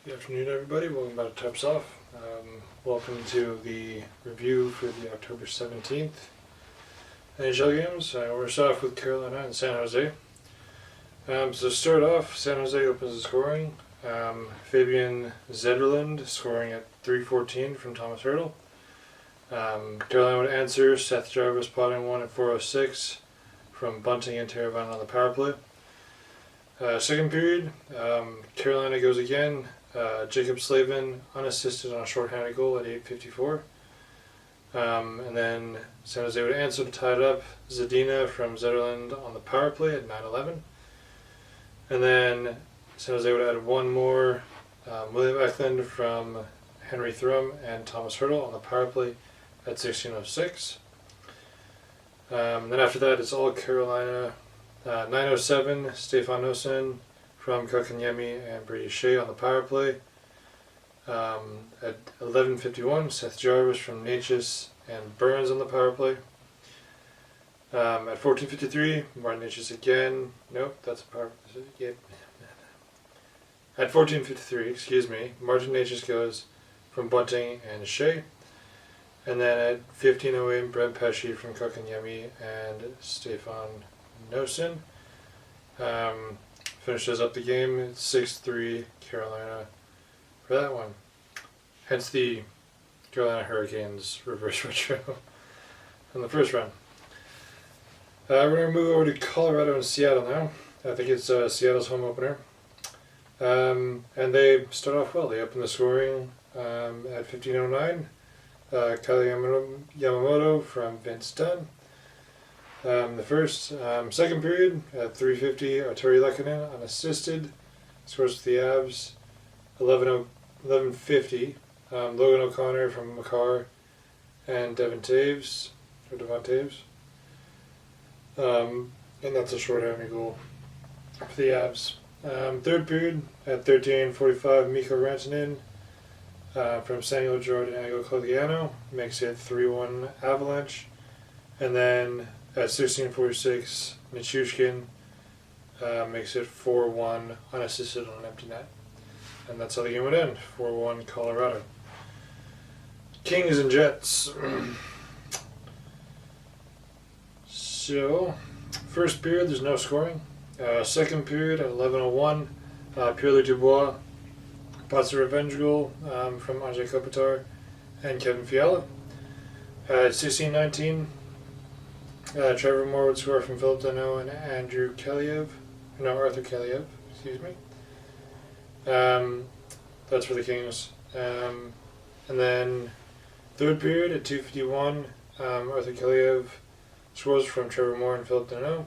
Good afternoon, everybody. Welcome back to Tops Off. Welcome to the review for the October 17th NHL Games. We're going to start off with Carolina and San Jose. So to start off, San Jose opens the scoring. Fabian Zetterlund scoring at 3:14 from Thomas Hertl. Carolina would answer, Seth Jarvis potting one at 4:06 from Bunting and Teravainen on the power play. Second period, Carolina goes again. Jacob Slavin unassisted on a shorthanded goal at 8:54. And then San Jose would answer to tie it up. Zadina from Zetterlund on the power play at 9:11. And then San Jose would add one more. William Eklund from Henry Thrum and Thomas Hertl on the power play at 16:06. Then after that, it's all Carolina. 9:07, Stefan Noesen from Kotkaniemi and Brady Shea on the power play. At 11:51, Seth Jarvis from Natchez and Burns on the power play. At 14:53, Martin Natchez again. Nope, that's a power play. Yep. At 14:53, Martin Natchez goes from Bunting and Shea. And then at 15:08, Brent Pesce from Kotkaniemi and Stefan Noesen. Finishes up the game at 6-3 Carolina for that one. Hence the Carolina Hurricanes reverse retro in the first round. We're going to move over to Colorado and Seattle now. I think it's Seattle's home opener. And they start off well. They open the scoring at 15:09. Kyle Yamamoto from Vince Dunn. The first, second period at 3:50, Arturi Lehkonen unassisted, scores for the Avs. 11:50, Logan O'Connor from Makar and Devon Taves. And that's a short-handed goal for the Avs. Third period at 13:45, Mikko Rantanen from Samuel Jordan and Ego Cogliano makes it 3-1 Avalanche. And then at 16:46, Nichushkin makes it 4-1 unassisted on an empty net. And that's how the game would end, 4-1 Colorado. Kings and Jets. So, first period, there's no scoring. Second period at 11:01, Pierre-Luc Dubois pots a revenge goal from Andrei Kopitar and Kevin Fiala. At 16:19, Trevor Moore would score from Philip Danault and Arthur Kaliev, excuse me. That's for the Kings. And then third period at 2:51, Arthur Kaliev scores from Trevor Moore and Philip Danault.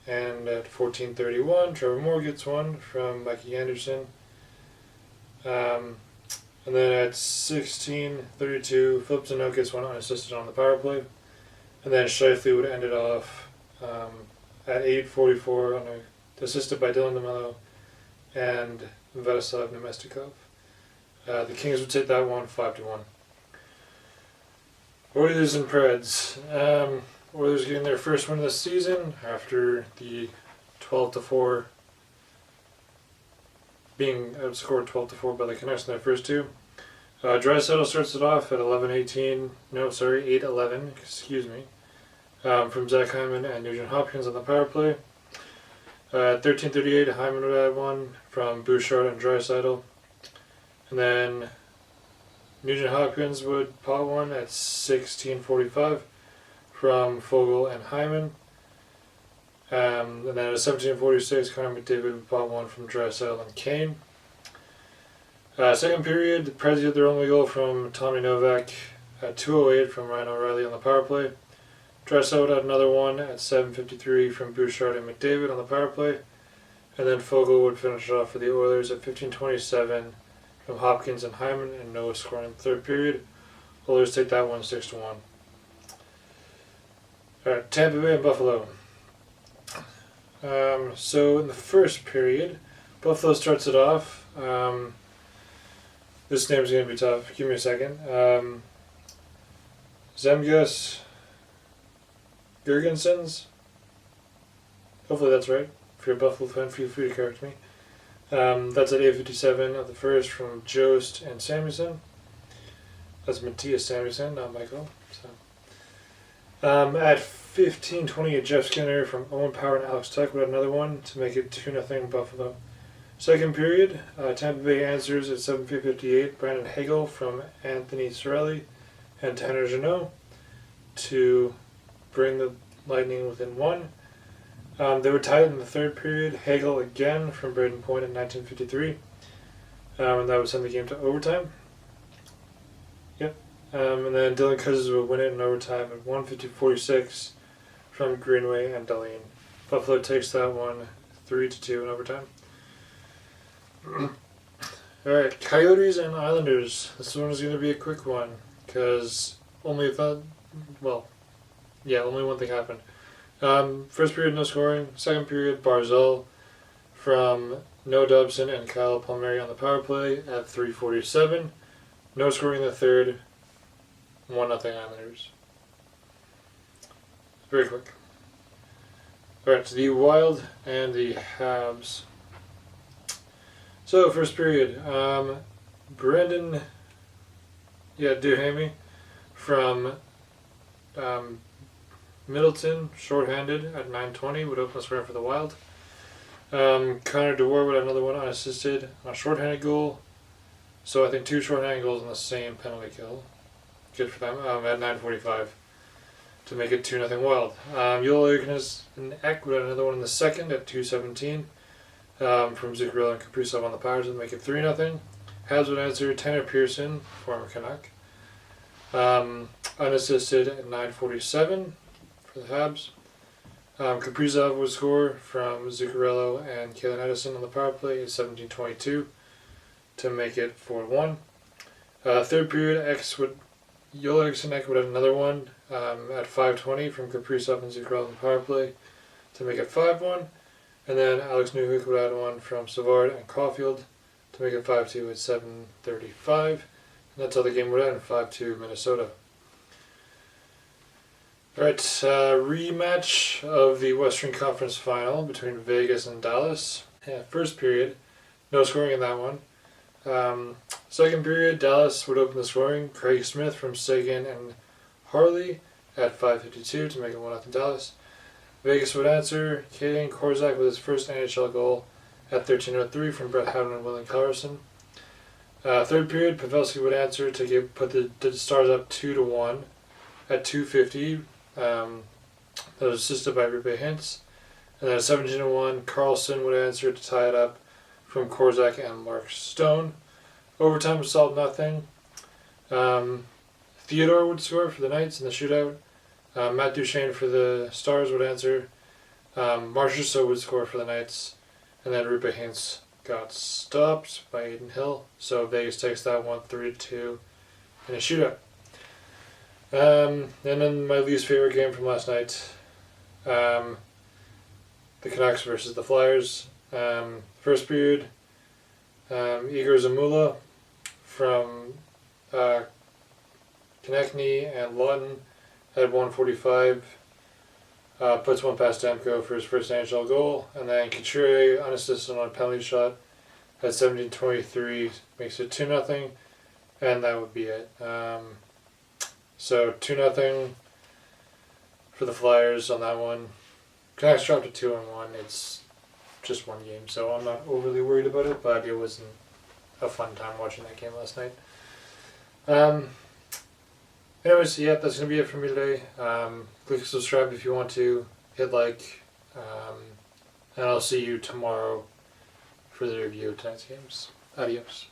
And at 14:31, Trevor Moore gets one from Mikey Anderson. And then at 16:32, Philip Danault gets one unassisted on the power play. And then Scheifele would end it off at 8:44, assisted by Dylan DeMello and Vladislav Nemestikov. The Kings would take that one 5-1. Oilers and Preds. Oilers getting their first win of the season after the 12-4 being outscored 12-4 by the Canucks in their first two. Draisaitl starts it off at 8:11, from Zach Hyman and Nugent Hopkins on the power play. At 13:38, Hyman would add one from Bouchard and Draisaitl. And then Nugent Hopkins would pot one at 16:45 from Fogle and Hyman. And then at 17:46, Connor McDavid would pot one from Draisaitl and Kane. Second period, the Preds get their only goal from Tommy Novak at 2:08 from Ryan O'Reilly on the power play. Draisaitl had another one at 7:53 from Bouchard and McDavid on the power play. And then Fogle would finish it off for the Oilers at 15:27 from Hopkins and Hyman, and no scoring in the third period. Oilers take that one 6-1. Alright, Tampa Bay and Buffalo. So in the first period, Buffalo starts it off. This name's going to be tough. Give me a second. Zemgus Girgensons. Hopefully that's right. If you're a Buffalo fan, feel free to correct me. That's at 8:57 of the first from Jost and Samuelson. That's Matthias Samuelson, not Michael. So at 15:28, Jeff Skinner from Owen Power and Alex Tuck with another one to make it 2-0 Buffalo. Second period, Tampa Bay answers at 7:58. Brandon Hagel from Anthony Cirelli and Tanner Jeannot to bring the Lightning within one. They were tied in the third period. Hagel again from Braden Point in 1953. And that would send the game to overtime. Yep. And then Dylan Cousins would win it in overtime at 1:50-46 from Greenway and Darlene. Buffalo takes that one 3-2 in overtime. Alright, Coyotes and Islanders. This one is going to be a quick one because only one thing happened. First period, no scoring. Second period, Barzal from Noah Dobson and Kyle Palmieri on the power play at 3:47. No scoring in the third. 1-0 Islanders. Very quick. Alright, the Wild and the Habs. So, first period. Brendan Duhamel from Middleton, shorthanded at 9:20, would open the scoring for the Wild. Connor DeWar with another one unassisted on a shorthanded goal. So I think 2 shorthanded goals on the same penalty kill. Good for them. At 9:45 to make it 2-0 Wild. Joel and Eck with another one in the second at 2:17 from Zuccarello and Kaprizov on the powers to make it 3-0. Habs would answer Tanner Pearson, former Canuck, unassisted at 9:47 for the Habs. Kaprizov would score from Zuccarello and Kalen Edison on the power play at 17:22 to make it 4-1. Third period, Joel Eriksson Ek would have another one at 5:20 from Kaprizov and Zuccarello on the power play to make it 5-1. And then Alex Newhook would add one from Savard and Caulfield to make it 5-2 at 7:35. And that's how the game would end, 5-2 Minnesota. Alright, rematch of the Western Conference Final between Vegas and Dallas. First period, no scoring in that one. Second period, Dallas would open the scoring. Craig Smith from Sagan and Harley at 5:52 to make it 1-0 Dallas. Vegas would answer Kaden Korzak with his first NHL goal at 13:03 from Brett Howden and William Carlson. Third period, Pavelski would answer to put the Stars up 2-1 at 2:50. That was assisted by Rupe Hintz. And then at 17:01, Carlson would answer to tie it up from Korzak and Mark Stone. Overtime was solved 0. Theodore would score for the Knights in the shootout. Matt Duchene for the Stars would answer. Marchessault would score for the Knights. And then Rupe Hintz got stopped by Aiden Hill. So Vegas takes that one 3-2 in a shootout. And then my least favorite game from last night. The Canucks versus the Flyers. First period, Igor Zamula from Konechny and Lawton at 1:45 puts one past Demko for his first NHL goal, and then Couturier unassisted on a penalty shot at 17:23 makes it 2-0, and that would be it. So 2-0 for the Flyers on that one. Canucks dropped to 2-1. It's just one game, so I'm not overly worried about it, but it wasn't a fun time watching that game last night. Anyways, yeah, that's going to be it for me today. Click subscribe if you want to, hit like, and I'll see you tomorrow for the review of tonight's games. Adios.